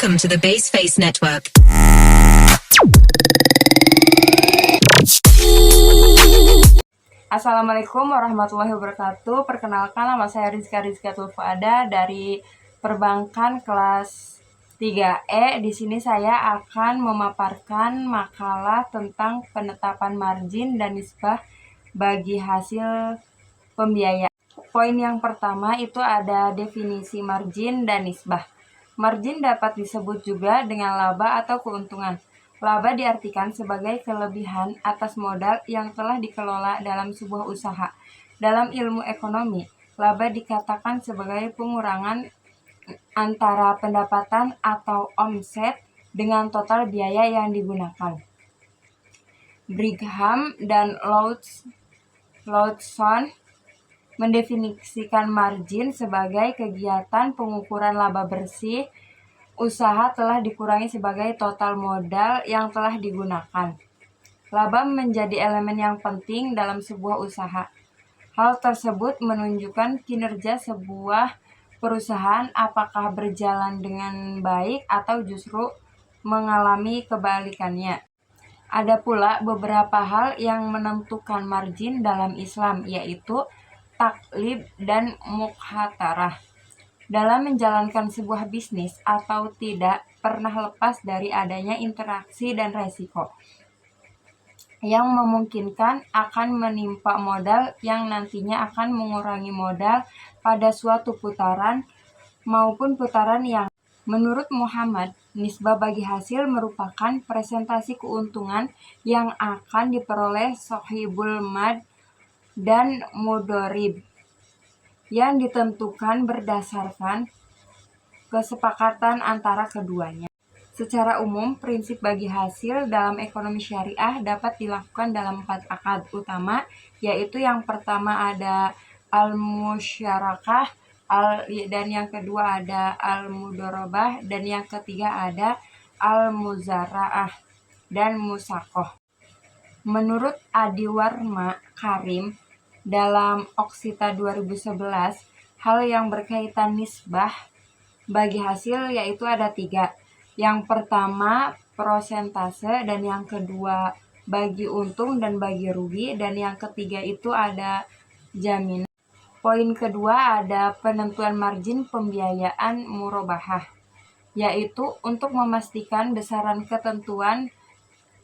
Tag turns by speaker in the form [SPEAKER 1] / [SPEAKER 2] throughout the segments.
[SPEAKER 1] Welcome to the Baseface Network.
[SPEAKER 2] Assalamualaikum warahmatullahi wabarakatuh. Perkenalkan, nama saya Rizka Tulfuada dari Perbankan kelas 3E. Di sini saya akan memaparkan makalah tentang penetapan margin dan nisbah bagi hasil pembiayaan. Poin yang pertama itu ada definisi margin dan nisbah. Margin dapat disebut juga dengan laba atau keuntungan. Laba diartikan sebagai kelebihan atas modal yang telah dikelola dalam sebuah usaha. Dalam ilmu ekonomi, laba dikatakan sebagai pengurangan antara pendapatan atau omset dengan total biaya yang digunakan. Brigham dan Lawson mendefinisikan margin sebagai kegiatan pengukuran laba bersih usaha telah dikurangi sebagai total modal yang telah digunakan. Laba menjadi elemen yang penting dalam sebuah usaha. Hal tersebut menunjukkan kinerja sebuah perusahaan apakah berjalan dengan baik atau justru mengalami kebalikannya. Ada pula beberapa hal yang menentukan margin dalam Islam, yaitu taklib dan mukhatarah. Dalam menjalankan sebuah bisnis atau tidak pernah lepas dari adanya interaksi dan resiko yang memungkinkan akan menimpa modal yang nantinya akan mengurangi modal pada suatu putaran maupun putaran yang menurut Muhammad, nisbah bagi hasil merupakan presentasi keuntungan yang akan diperoleh sohibul mad dan mudorib yang ditentukan berdasarkan kesepakatan antara keduanya. Secara umum, prinsip bagi hasil dalam ekonomi syariah dapat dilakukan dalam 4 akad utama, yaitu yang pertama ada al-musyarakah, dan yang kedua ada al-mudorobah, dan yang ketiga ada al-muzara'ah dan musakoh. Menurut Adi Warma Karim dalam Oksita 2011, hal yang berkaitan nisbah bagi hasil yaitu ada 3. Yang pertama persentase, dan yang kedua bagi untung dan bagi rugi, dan yang ketiga itu ada jaminan. Poin kedua ada penentuan margin pembiayaan murabahah, yaitu untuk memastikan besaran ketentuan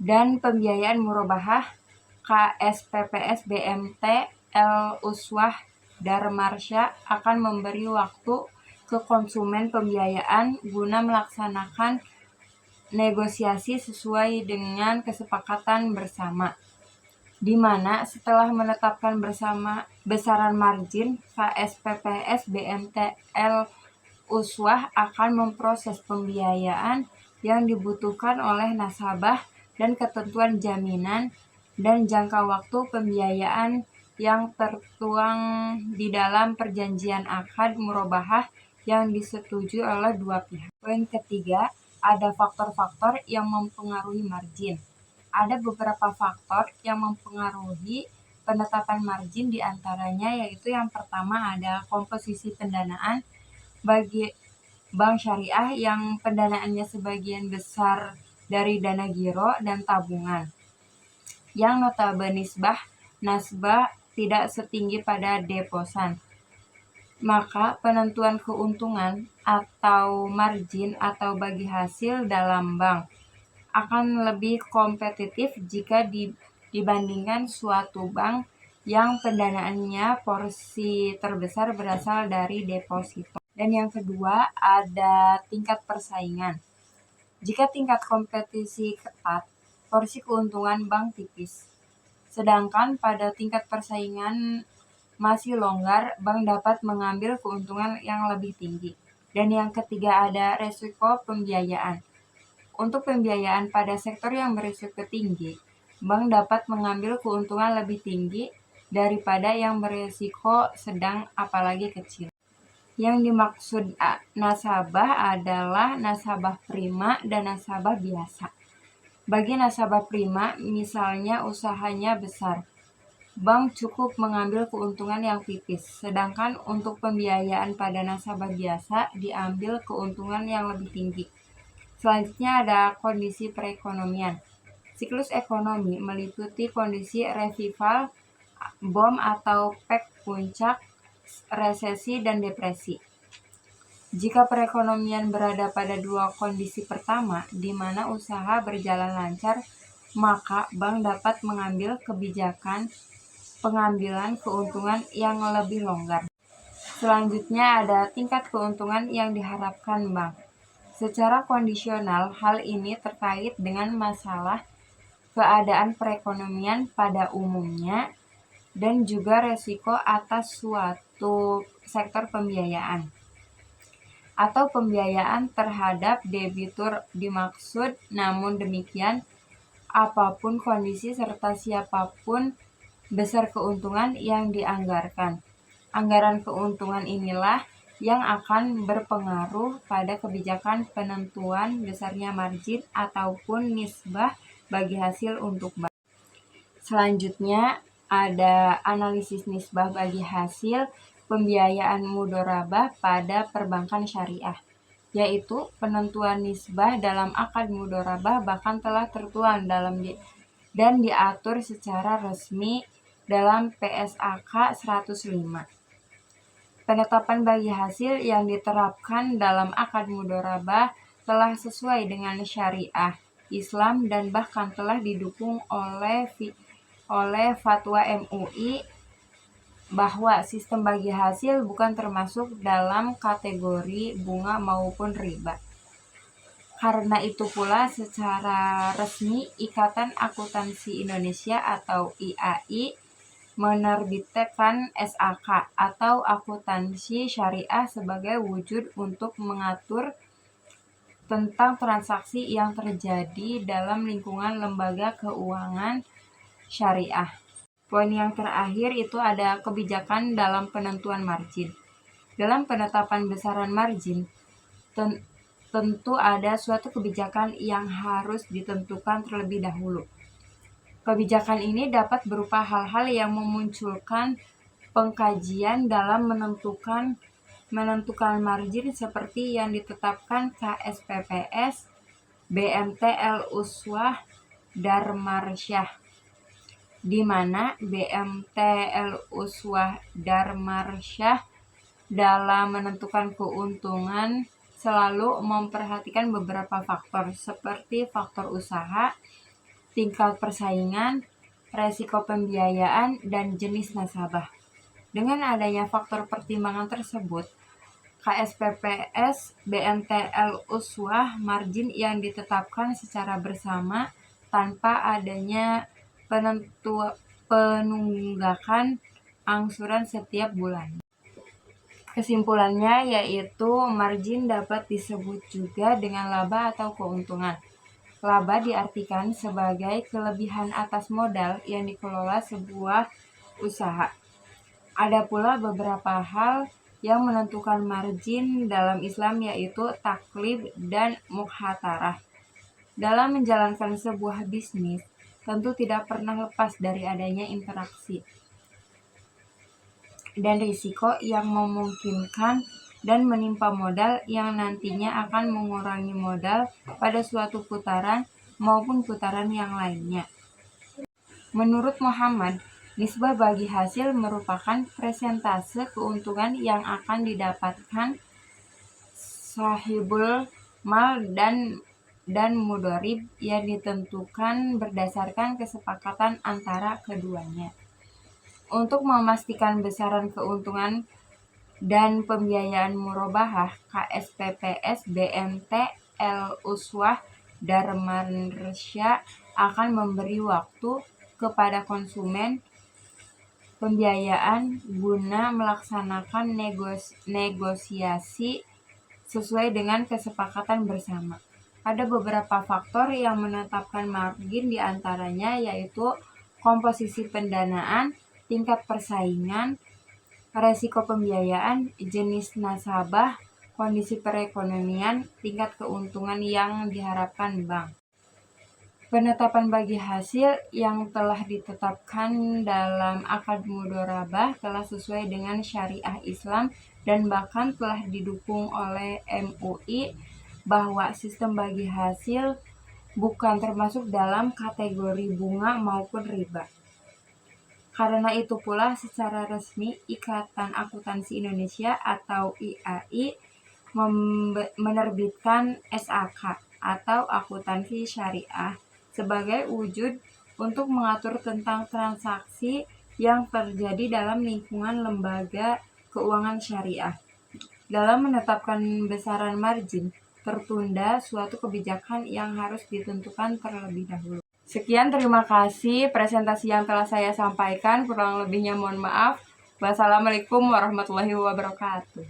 [SPEAKER 2] dan pembiayaan murabahah KSPPS BMT L Uswah Darmarsya akan memberi waktu ke konsumen pembiayaan guna melaksanakan negosiasi sesuai dengan kesepakatan bersama, di mana setelah menetapkan bersama besaran margin, KSPPS BMT L Uswah akan memproses pembiayaan yang dibutuhkan oleh nasabah dan ketentuan jaminan dan jangka waktu pembiayaan yang tertuang di dalam perjanjian akad murabahah yang disetujui oleh dua pihak. Poin ketiga, ada faktor-faktor yang mempengaruhi margin. Ada beberapa faktor yang mempengaruhi penetapan margin, diantaranya yaitu yang pertama ada komposisi pendanaan bagi bank syariah yang pendanaannya sebagian besar dari dana giro dan tabungan, yang notabene nasbah tidak setinggi pada deposan. Maka penentuan keuntungan atau margin atau bagi hasil dalam bank akan lebih kompetitif jika dibandingkan suatu bank yang pendanaannya porsi terbesar berasal dari deposito. Dan yang kedua ada tingkat persaingan. Jika tingkat kompetisi ketat, porsi keuntungan bank tipis. Sedangkan pada tingkat persaingan masih longgar, bank dapat mengambil keuntungan yang lebih tinggi. Dan yang ketiga ada resiko pembiayaan. Untuk pembiayaan pada sektor yang berisiko tinggi, bank dapat mengambil keuntungan lebih tinggi daripada yang berisiko sedang apalagi kecil. Yang dimaksud nasabah adalah nasabah prima dan nasabah biasa. Bagi nasabah prima, misalnya usahanya besar, bank cukup mengambil keuntungan yang tipis, sedangkan untuk pembiayaan pada nasabah biasa diambil keuntungan yang lebih tinggi. Selanjutnya ada kondisi perekonomian. Siklus ekonomi meliputi kondisi revival, bom atau peak puncak, resesi, dan depresi. Jika perekonomian berada pada dua kondisi pertama, di mana usaha berjalan lancar, maka bank dapat mengambil kebijakan pengambilan keuntungan yang lebih longgar. Selanjutnya ada tingkat keuntungan yang diharapkan bank. Secara kondisional, hal ini terkait dengan masalah keadaan perekonomian pada umumnya dan juga resiko atas suatu sektor pembiayaan atau pembiayaan terhadap debitur dimaksud. Namun demikian, apapun kondisi serta siapapun besar keuntungan yang dianggarkan, anggaran keuntungan inilah yang akan berpengaruh pada kebijakan penentuan besarnya margin ataupun nisbah bagi hasil untuk bank. Selanjutnya ada analisis nisbah bagi hasil pembiayaan mudorabah pada perbankan syariah, yaitu penentuan nisbah dalam akad mudorabah bahkan telah tertuang dan diatur secara resmi dalam PSAK 105. Penetapan bagi hasil yang diterapkan dalam akad mudorabah telah sesuai dengan syariah Islam dan bahkan telah didukung oleh fatwa MUI bahwa sistem bagi hasil bukan termasuk dalam kategori bunga maupun riba. Karena itu pula secara resmi Ikatan Akuntansi Indonesia atau IAI menerbitkan SAK atau akuntansi syariah sebagai wujud untuk mengatur tentang transaksi yang terjadi dalam lingkungan lembaga keuangan syariah. Poin yang terakhir itu ada kebijakan dalam penentuan margin. Dalam penetapan besaran margin, tentu ada suatu kebijakan yang harus ditentukan terlebih dahulu. Kebijakan ini dapat berupa hal-hal yang memunculkan pengkajian dalam menentukan margin seperti yang ditetapkan KSPPS, BMTL Uswah Darmarsyah, di mana BMTL Uswah Darmarsyah dalam menentukan keuntungan selalu memperhatikan beberapa faktor seperti faktor usaha, tingkat persaingan, resiko pembiayaan, dan jenis nasabah. Dengan adanya faktor pertimbangan tersebut, KSPPS BMTL Uswah margin yang ditetapkan secara bersama tanpa adanya penunggakan angsuran setiap bulan. Kesimpulannya yaitu margin dapat disebut juga dengan laba atau keuntungan. Laba diartikan sebagai kelebihan atas modal yang dikelola sebuah usaha. Ada pula beberapa hal yang menentukan margin dalam Islam yaitu taklif dan mukhatarah. Dalam menjalankan sebuah bisnis, tentu tidak pernah lepas dari adanya interaksi dan risiko yang memungkinkan dan menimpa modal yang nantinya akan mengurangi modal pada suatu putaran maupun putaran yang lainnya. Menurut Muhammad, nisbah bagi hasil merupakan persentase keuntungan yang akan didapatkan sahibul mal dan mudorib yang ditentukan berdasarkan kesepakatan antara keduanya. Untuk memastikan besaran keuntungan dan pembiayaan murabahah, KSPPS BMTL Uswah Darmarsyah akan memberi waktu kepada konsumen pembiayaan guna melaksanakan negosiasi sesuai dengan kesepakatan bersama. Ada beberapa faktor yang menetapkan margin, diantaranya yaitu komposisi pendanaan, tingkat persaingan, resiko pembiayaan, jenis nasabah, kondisi perekonomian, tingkat keuntungan yang diharapkan bank. Penetapan bagi hasil yang telah ditetapkan dalam akad mudorabah telah sesuai dengan syariah Islam dan bahkan telah didukung oleh MUI bahwa sistem bagi hasil bukan termasuk dalam kategori bunga maupun riba. Karena itu pula secara resmi Ikatan Akuntansi Indonesia atau IAI menerbitkan SAK atau Akuntansi Syariah sebagai wujud untuk mengatur tentang transaksi yang terjadi dalam lingkungan lembaga keuangan syariah. Dalam menetapkan besaran margin, tertunda suatu kebijakan yang harus ditentukan terlebih dahulu. Sekian, terima kasih presentasi yang telah saya sampaikan. Kurang lebihnya mohon maaf. Wassalamualaikum warahmatullahi wabarakatuh.